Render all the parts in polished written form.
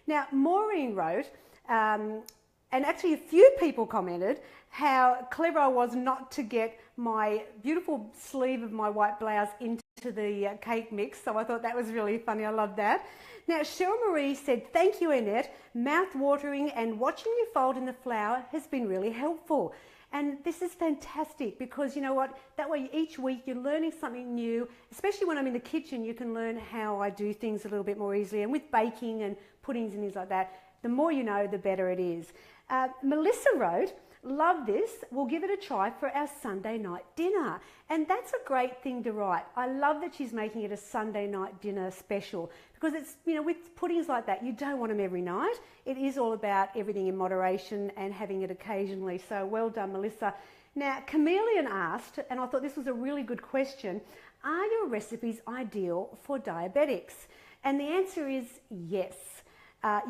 Now, Maureen wrote, and actually a few people commented how clever I was not to get my beautiful sleeve of my white blouse into the cake mix. So I thought that was really funny. I love that. Now, Cheryl Marie said, thank you, Annette. Mouth watering and watching you fold in the flour has been really helpful. And this is fantastic because you know what, that way each week you're learning something new, especially when I'm in the kitchen, you can learn how I do things a little bit more easily. And with baking and puddings and things like that, the more you know, the better it is. Melissa wrote, love this, we'll give it a try for our Sunday night dinner. And that's a great thing to write. I love that she's making it a Sunday night dinner special because it's, you know, with puddings like that, you don't want them every night. It is all about everything in moderation and having it occasionally. So well done, Melissa. Now, Chameleon asked, and I thought this was a really good question, are your recipes ideal for diabetics? And the answer is yes.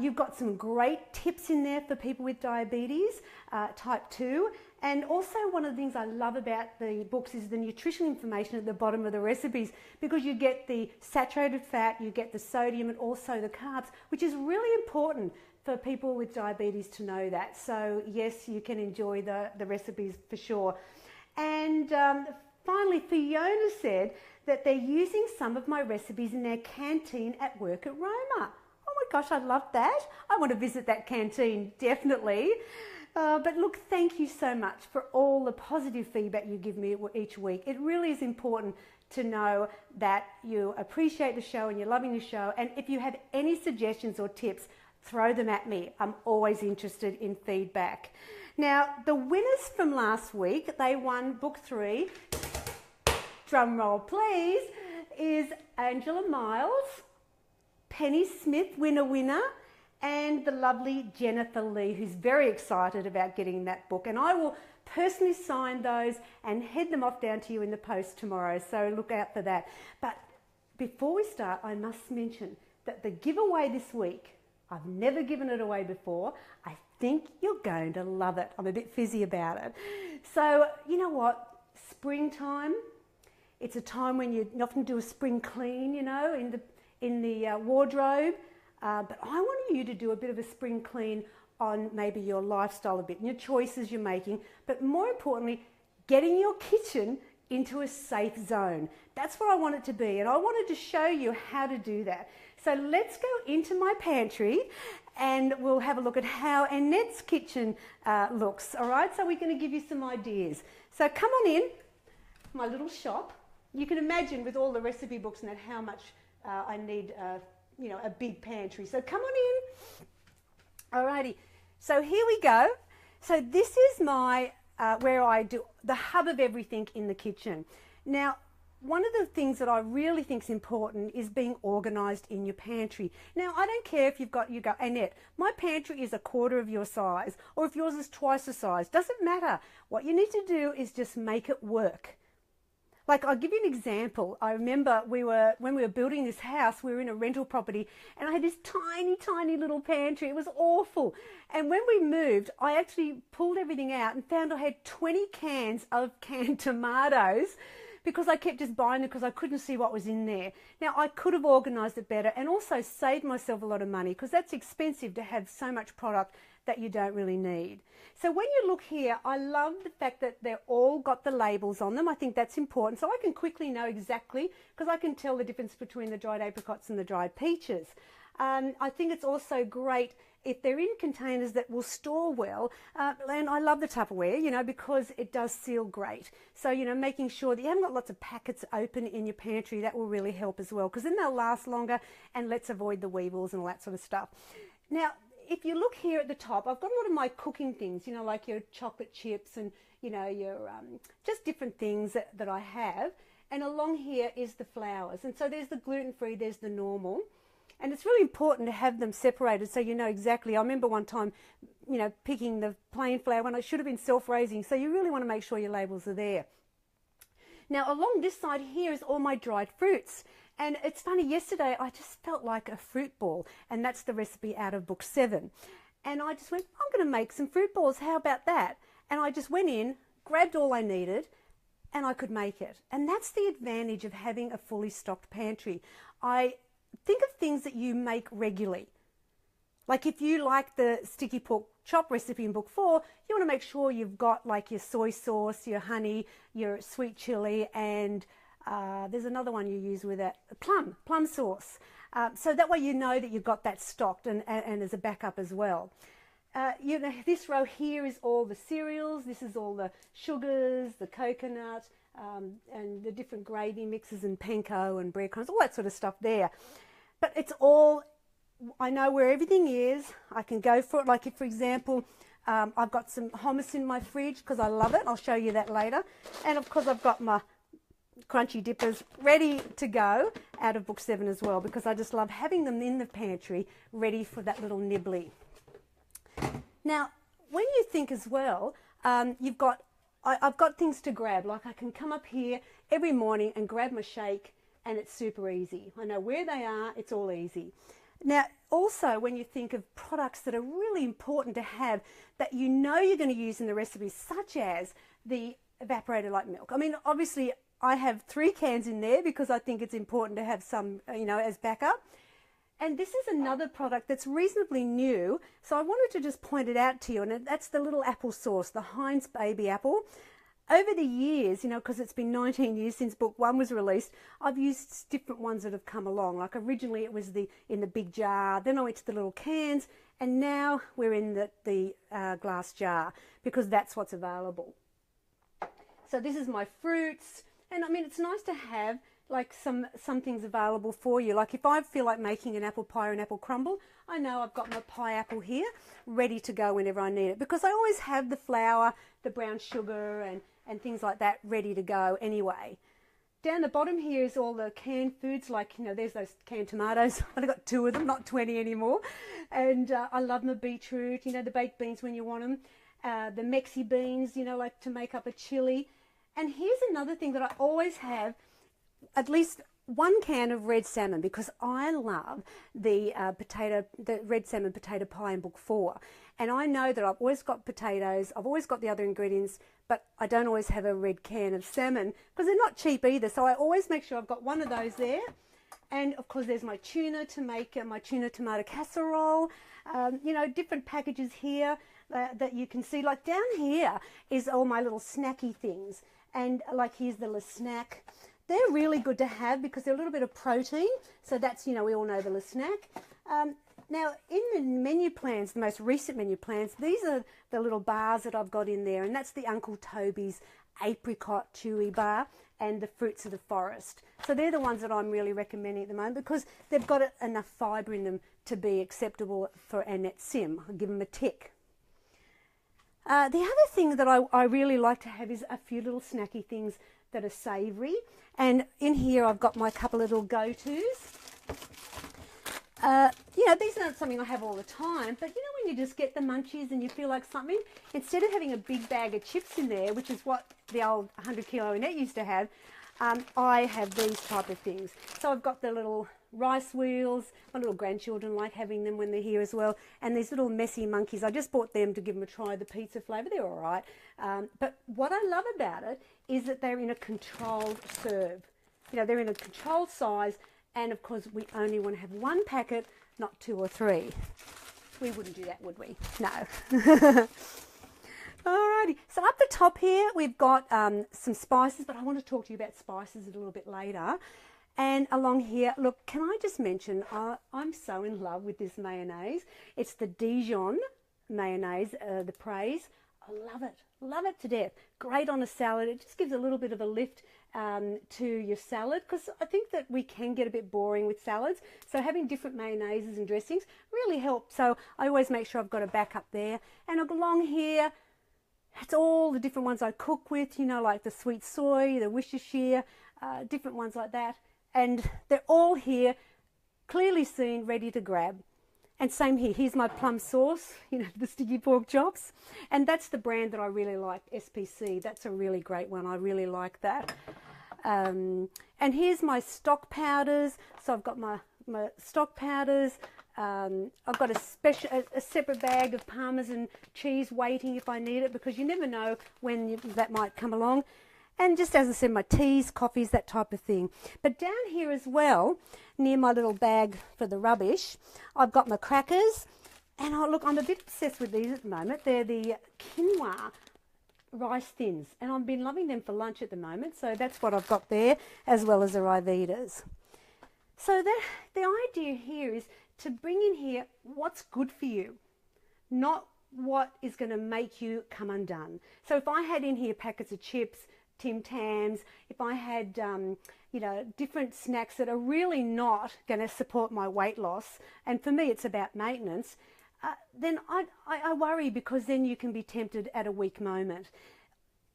You've got some great tips in there for people with diabetes, type 2. And also one of the things I love about the books is the nutrition information at the bottom of the recipes because you get the saturated fat, you get the sodium and also the carbs, which is really important for people with diabetes to know that. So yes, you can enjoy the recipes for sure. And finally, Fiona said that they're using some of my recipes in their canteen at work at Roma. Oh my gosh, I love that. I want to visit that canteen, definitely. But look, thank you so much for all the positive feedback you give me each week. It really is important to know that you appreciate the show and you're loving the show. And if you have any suggestions or tips, throw them at me. I'm always interested in feedback. Now, the winners from last week, they won book 3. Drum roll, please, is Angela Miles, Penny Smith, winner, and the lovely Jennifer Lee, who's very excited about getting that book. And I will personally sign those and head them off down to you in the post tomorrow, so look out for that. But before we start, I must mention that the giveaway this week, I've never given it away before. I think you're going to love it. I'm a bit fizzy about it. So, you know what? Springtime, it's a time when you often do a spring clean, you know, in the wardrobe. But I want you to do a bit of a spring clean on maybe your lifestyle a bit and your choices you're making, but more importantly, getting your kitchen into a safe zone. That's what I want it to be, and I wanted to show you how to do that. So let's go into my pantry and we'll have a look at how Annette's kitchen looks, all right? So we're going to give you some ideas. So come on in, my little shop. You can imagine with all the recipe books and that how much I need you know, a big pantry. So come on in. Alrighty. So here we go. So this is my, where I do the hub of everything in the kitchen. Now, one of the things that I really think is important is being organised in your pantry. Now, I don't care if you go, Annette, my pantry is a quarter of your size, or if yours is twice the size. Doesn't matter. What you need to do is just make it work. Like, I'll give you an example. I remember when we were building this house, we were in a rental property and I had this tiny, tiny little pantry. It was awful. And when we moved, I actually pulled everything out and found I had 20 cans of canned tomatoes because I kept just buying them because I couldn't see what was in there. Now, I could have organised it better and also saved myself a lot of money because that's expensive to have so much product that you don't really need. So when you look here, I love the fact that they're all got the labels on them. I think that's important. So I can quickly know exactly, because I can tell the difference between the dried apricots and the dried peaches. I think it's also great if they're in containers that will store well. And I love the Tupperware, you know, because it does seal great. So, you know, making sure that you haven't got lots of packets open in your pantry, that will really help as well, because then they'll last longer, and let's avoid the weevils and all that sort of stuff. Now, if you look here at the top, I've got a lot of my cooking things, you know, like your chocolate chips and, you know, your just different things that I have. And along here is the flours. And so there's the gluten-free, there's the normal. And it's really important to have them separated so you know exactly. I remember one time, you know, picking the plain flour when I should have been self-raising. So you really want to make sure your labels are there. Now, along this side here is all my dried fruits. And it's funny, yesterday I just felt like a fruit ball, and that's the recipe out of book 7. And I just went, I'm going to make some fruit balls. How about that? And I just went in, grabbed all I needed, and I could make it. And that's the advantage of having a fully stocked pantry. I think of things that you make regularly. Like if you like the sticky pork chop recipe in book 4, you want to make sure you've got like your soy sauce, your honey, your sweet chili, and there's another one you use with it, plum sauce. So that way you know that you've got that stocked and as a backup as well. You know, this row here is all the cereals. This is all the sugars, the coconut, and the different gravy mixes and panko and breadcrumbs, all that sort of stuff there. But it's all, I know where everything is. I can go for it. Like if, for example, I've got some hummus in my fridge because I love it. I'll show you that later. And of course I've got my crunchy dippers ready to go out of book 7 as well, because I just love having them in the pantry ready for that little nibbly. Now, when you think as well, I've got things to grab. Like I can come up here every morning and grab my shake, and it's super easy. I know where they are, it's all easy. Now, also when you think of products that are really important to have that you know you're going to use in the recipe, such as the evaporated light milk. I mean, obviously I have 3 cans in there because I think it's important to have some, you know, as backup. And this is another product that's reasonably new, so I wanted to just point it out to you, and that's the little apple sauce, the Heinz baby apple. Over the years, you know, because it's been 19 years since book 1 was released, I've used different ones that have come along. Like originally it was in the big jar, then I went to the little cans, and now we're in the glass jar because that's what's available. So this is my fruits, and I mean it's nice to have like some things available for you. Like if I feel like making an apple pie or an apple crumble, I know I've got my pie apple here ready to go whenever I need it, because I always have the flour, the brown sugar and things like that ready to go anyway. Down the bottom here is all the canned foods, like, you know, there's those canned tomatoes. I've got 2 of them, not 20 anymore. And I love my beetroot, you know, the baked beans when you want them, the Mexi beans, you know, like to make up a chili. And here's another thing that I always have, at least 1 can of red salmon, because I love the red salmon potato pie in book 4. And I know that I've always got potatoes, I've always got the other ingredients, but I don't always have a red can of salmon because they're not cheap either. So I always make sure I've got 1 of those there. And of course there's my tuna to make my tuna tomato casserole. You know, different packages here that you can see. Like down here is all my little snacky things. And like here's the little snack. They're really good to have because they're a little bit of protein. So that's, you know, we all know the little snack. Now, in the menu plans, the most recent menu plans, these are the little bars that I've got in there. And that's the Uncle Toby's apricot chewy bar and the Fruits of the Forest. So they're the ones that I'm really recommending at the moment because they've got enough fibre in them to be acceptable for Annette Sim. I'll give them a tick. The other thing that I really like to have is a few little snacky things that are savoury. And in here I've got my couple of little go-tos. You know, these aren't something I have all the time, but you know when you just get the munchies and you feel like something, instead of having a big bag of chips in there, which is what the old 100 kilo Annette used to have, I have these type of things. So I've got the little rice wheels. My little grandchildren like having them when they're here as well. And these little messy monkeys, I just bought them to give them a try, the pizza flavour. They're all right. But what I love about it is that they're in a controlled serve. You know, they're in a controlled size. And of course, we only want to have 1 packet, not 2 or 3. We wouldn't do that, would we? No. Alrighty. So up the top here, we've got some spices, but I want to talk to you about spices a little bit later. And along here, look, can I just mention, I'm so in love with this mayonnaise. It's the Dijon mayonnaise, the Praise. I love it to death. Great on a salad. It just gives a little bit of a lift to your salad, because I think that we can get a bit boring with salads. So having different mayonnaises and dressings really helps. So I always make sure I've got a backup there. And along here, it's all the different ones I cook with, you know, like the sweet soy, the Worcestershire, different ones like that. And they're all here, clearly seen, ready to grab. And same here, here's my plum sauce, you know, the sticky pork chops. And that's the brand that I really like, SPC. That's a really great one. I really like that. And here's my stock powders. So I've got my stock powders. I've got a separate bag of Parmesan cheese waiting if I need it, because you never know when that might come along. And just as I said, my teas, coffees, that type of thing. But down here as well, near my little bag for the rubbish, I've got my crackers. And oh, look, I'm a bit obsessed with these at the moment. They're the quinoa rice thins, and I've been loving them for lunch at the moment. So that's what I've got there, as well as the Rivitas. So the idea here is to bring in here what's good for you, not what is going to make you come undone. So if I had in here packets of chips, Tim Tams, if I had you know, different snacks that are really not going to support my weight loss, and for me it's about maintenance, then I worry, because then you can be tempted at a weak moment.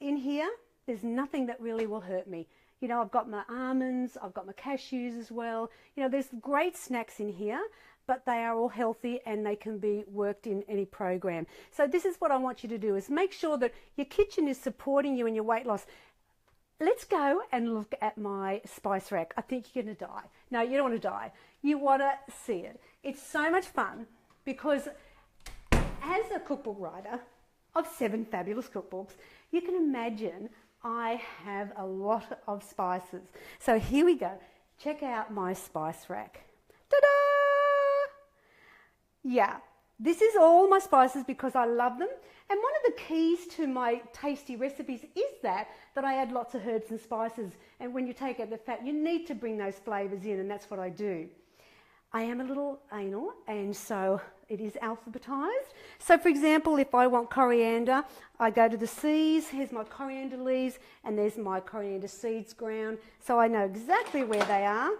In here, there's nothing that really will hurt me. You know, I've got my almonds, I've got my cashews as well. You know, there's great snacks in here, but they are all healthy and they can be worked in any program. So this is what I want you to do, is make sure that your kitchen is supporting you in your weight loss. Let's go and look at my spice rack. I think you're going to die. No, you don't want to die. You want to see it. It's so much fun, because as a cookbook writer of 7 fabulous cookbooks, you can imagine I have a lot of spices. So here we go. Check out my spice rack. Ta-da! Yeah, this is all my spices because I love them. And one of the keys to my tasty recipes is that I add lots of herbs and spices. And when you take out the fat, you need to bring those flavours in, and that's what I do. I am a little anal, and so it is alphabetized. So for example, if I want coriander, I go to the C's. Here's my coriander leaves, and there's my coriander seeds ground. So I know exactly where they are.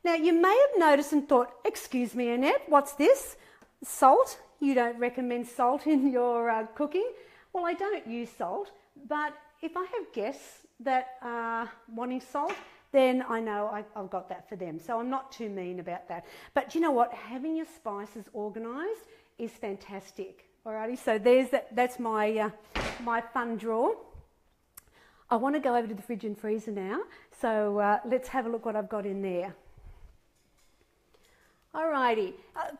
Now you may have noticed and thought, excuse me, Annette, what's this? Salt? You don't recommend salt in your cooking? Well, I don't use salt, but if I have guests that are wanting salt, then I know I've got that for them. So I'm not too mean about that. But you know what? Having your spices organised is fantastic. Alrighty, so that's my my fun drawer. I want to go over to the fridge and freezer now. So let's have a look what I've got in there. Alrighty,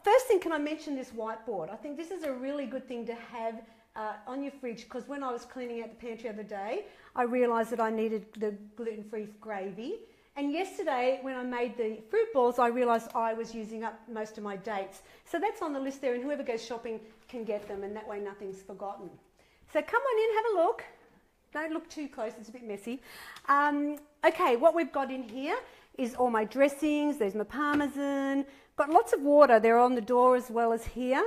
first thing, can I mention this whiteboard? I think this is a really good thing to have on your fridge, because when I was cleaning out the pantry the other day, I realised that I needed the gluten-free gravy. And yesterday, when I made the fruit balls, I realised I was using up most of my dates. So that's on the list there, and whoever goes shopping can get them, and that way nothing's forgotten. So come on in, have a look. Don't look too close, it's a bit messy. Okay, what we've got in here is all my dressings. There's my parmesan. Got lots of water. They're on the door as well as here.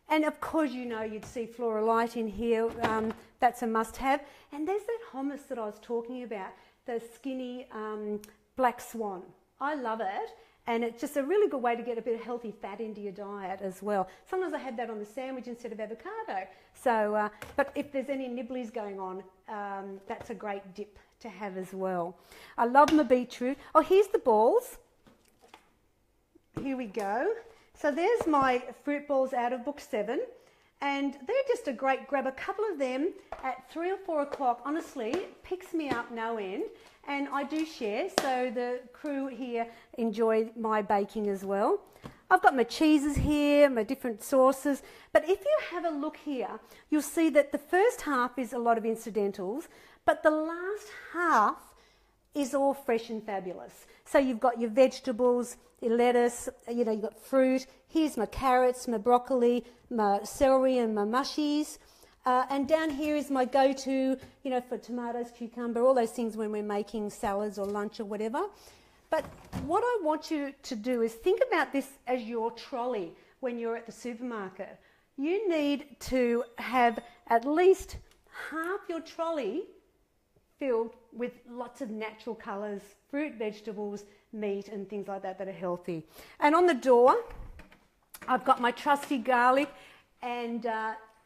And of course, you know, you'd see Floralite in here. That's a must-have. And there's that hummus that I was talking about, the skinny black swan. I love it. And it's just a really good way to get a bit of healthy fat into your diet as well. Sometimes I have that on the sandwich instead of avocado. So, but if there's any nibblies going on, that's a great dip to have as well. I love my beetroot. Oh, here's the balls. Here we go. So there's my fruit balls out of book 7, and they're just a great grab. A couple of them at 3 or 4 o'clock, honestly, picks me up no end, and I do share, so the crew here enjoy my baking as well. I've got my cheeses here, my different sauces, but if you have a look here, you'll see that the first half is a lot of incidentals, but the last half is all fresh and fabulous. So you've got your vegetables, your lettuce, you know, you've got fruit. Here's my carrots, my broccoli, my celery and my mushies. And down here is my go-to, you know, for tomatoes, cucumber, all those things when we're making salads or lunch or whatever. But what I want you to do is think about this as your trolley when you're at the supermarket. You need to have at least half your trolley filled with lots of natural colours, fruit, vegetables, meat and things like that that are healthy. And on the door, I've got my trusty garlic and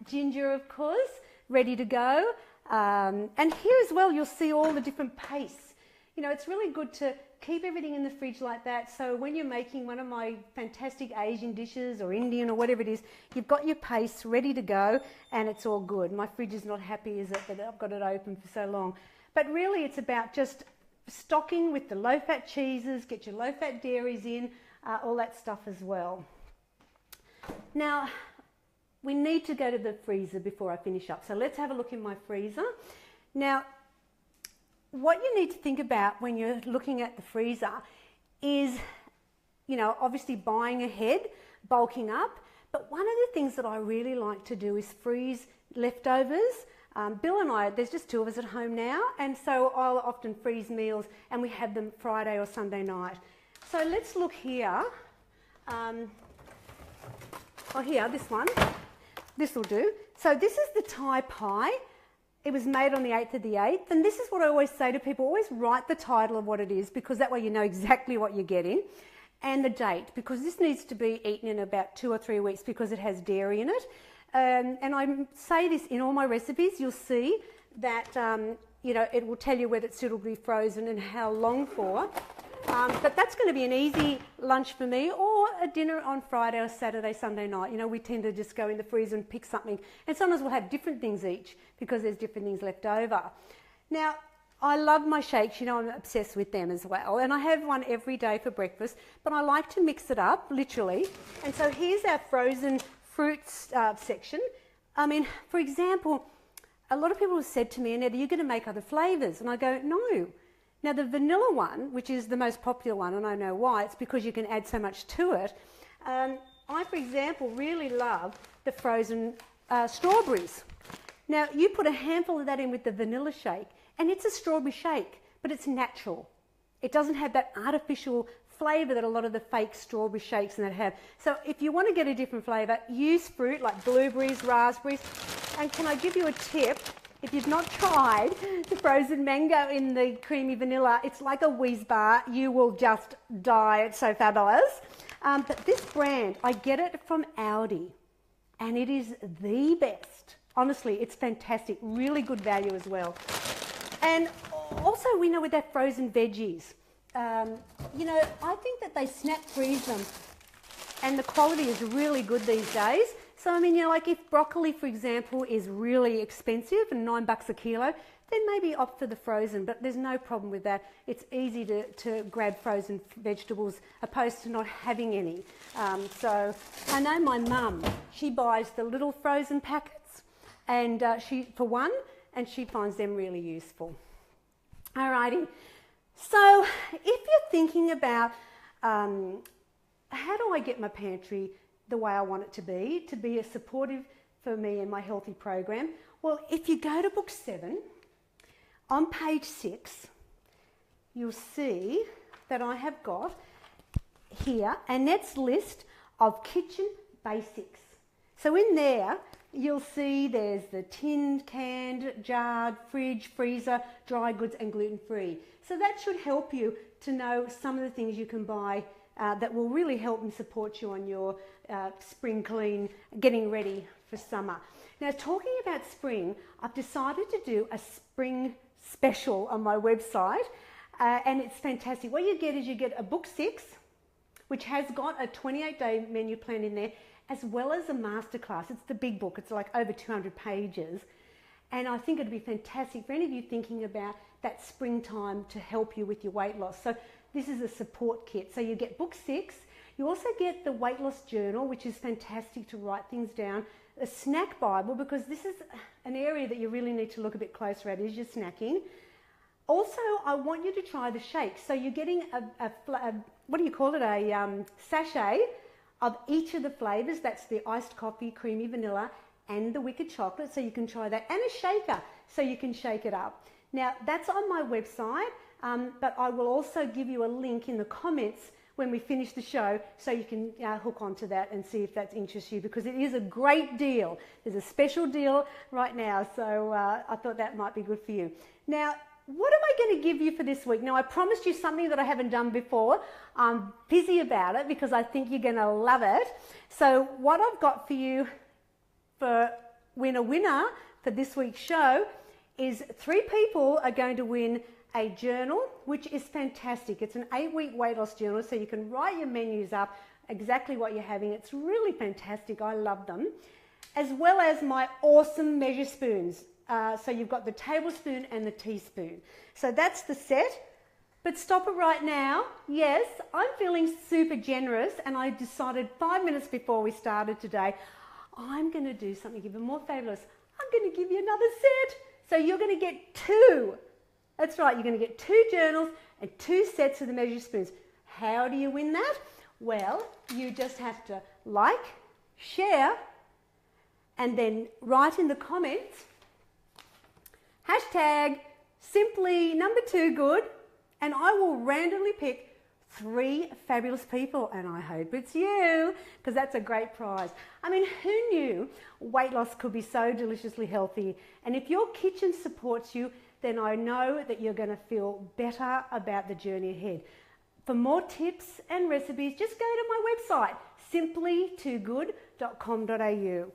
ginger, of course, ready to go. And here as well, you'll see all the different pastes. You know, it's really good to keep everything in the fridge like that. So when you're making one of my fantastic Asian dishes or Indian or whatever it is, you've got your paste ready to go and it's all good. My fridge is not happy, is it, that I've got it open for so long. But really it's about just stocking with the low-fat cheeses, get your low-fat dairies in, all that stuff as well. Now, we need to go to the freezer before I finish up. So let's have a look in my freezer. Now, what you need to think about when you're looking at the freezer is, you know, obviously buying ahead, bulking up, But one of the things that I really like to do is freeze leftovers. Bill and I, there's just two of us at home now, and so I'll often freeze meals and we have them Friday or Sunday night. So let's look here. Here, this one. This will do. So this is the Thai pie. It was made on the 8th of the 8th, and this is what I always say to people, always write the title of what it is, because that way you know exactly what you're getting, and the date, because this needs to be eaten in about 2 or 3 weeks because it has dairy in it. And I say this in all my recipes. You'll see that, it will tell you whether it's suitably frozen and how long for. But that's going to be an easy lunch for me, or a dinner on Friday or Saturday, Sunday night. We tend to just go in the freezer and pick something. And sometimes we'll have different things each because there's different things left over. Now, I love my shakes. I'm obsessed with them as well. And I have one every day for breakfast, but I like to mix it up, literally. And so here's our frozen fruits section. I mean, for example, a lot of people have said to me, Annette, are you going to make other flavours? And I go, no. Now, the vanilla one, which is the most popular one, and I know why, it's because you can add so much to it. I, for example, really love the frozen strawberries. Now, you put a handful of that in with the vanilla shake, and it's a strawberry shake, but it's natural. It doesn't have that artificial flavour that a lot of the fake strawberry shakes and that have. So if you want to get a different flavour, use fruit like blueberries, raspberries. And can I give you a tip? If you've not tried the frozen mango in the creamy vanilla, it's like a Wheeze bar. You will just die. It's so fabulous. But this brand, I get it from Aldi, and it is the best. Honestly, it's fantastic. Really good value as well. And also, we know with that frozen veggies, I think that they snap freeze them, and the quality is really good these days. So, I mean, like if broccoli, for example, is really expensive and $9 a kilo, then maybe opt for the frozen, but there's no problem with that. It's easy to grab frozen vegetables opposed to not having any. So I know my mum, she buys the little frozen packets and and she finds them really useful. Alrighty. So if you're thinking about how do I get my pantry the way I want it to be a supportive for me and my healthy program, well, if you go to book 7, on page 6, you'll see that I have got here Annette's list of kitchen basics. So in there, you'll see there's the tinned, canned, jarred, fridge, freezer, dry goods and gluten-free. So that should help you to know some of the things you can buy that will really help and support you on your spring clean, getting ready for summer. Now, talking about spring, I've decided to do a spring special on my website, and it's fantastic. What you get is you get a book 6, which has got a 28-day menu plan in there, as well as a masterclass. It's the big book. It's like over 200 pages. And I think it'd be fantastic for any of you thinking about that springtime to help you with your weight loss. So this is a support kit. So you get book 6. You also get the weight loss journal, which is fantastic to write things down. A snack Bible, because this is an area that you really need to look a bit closer at, is your snacking. Also, I want you to try the shakes. So you're getting a sachet of each of the flavours. That's the iced coffee, creamy vanilla, and the wicked chocolate. So you can try that. And a shaker, so you can shake it up. Now, that's on my website, but I will also give you a link in the comments when we finish the show, so you can hook onto that and see if that interests you, because it is a great deal. There's a special deal right now, so I thought that might be good for you. Now, what am I going to give you for this week? Now, I promised you something that I haven't done before. I'm busy about it because I think you're going to love it. So what I've got for you for winner for this week's show is 3 people are going to win a journal, which is fantastic. It's an 8-week weight loss journal, so you can write your menus up, exactly what you're having. It's really fantastic. I love them. As well as my awesome measure spoons. So you've got the tablespoon and the teaspoon. So that's the set. But stop it right now. Yes, I'm feeling super generous, and I decided 5 minutes before we started today, I'm going to do something even more fabulous. I'm going to give you another set. So you're going to get 2. That's right, you're going to get 2 journals and 2 sets of the measure spoons. How do you win that? Well, you just have to like, share, and then write in the comments, hashtag simply number 2 good, and I will randomly pick 3 fabulous people, and I hope it's you, because that's a great prize. I mean, who knew weight loss could be so deliciously healthy? And if your kitchen supports you, then I know that you're going to feel better about the journey ahead. For more tips and recipes, just go to my website, simply2good.com.au.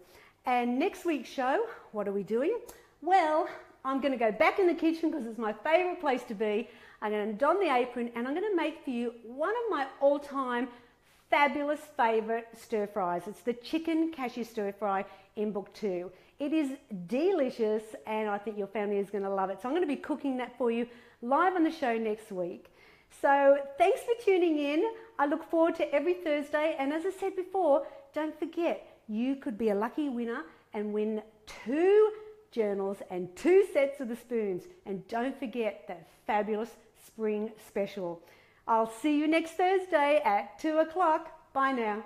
And next week's show, what are we doing? Well, I'm going to go back in the kitchen because it's my favourite place to be. I'm going to don the apron and I'm going to make for you one of my all-time fabulous favourite stir fries. It's the chicken cashew stir fry in book 2. It is delicious and I think your family is going to love it. So I'm going to be cooking that for you live on the show next week. So thanks for tuning in. I look forward to every Thursday. And as I said before, don't forget, you could be a lucky winner and win 2 journals and 2 sets of the spoons. And don't forget that fabulous spring special. I'll see you next Thursday at 2 o'clock. Bye now.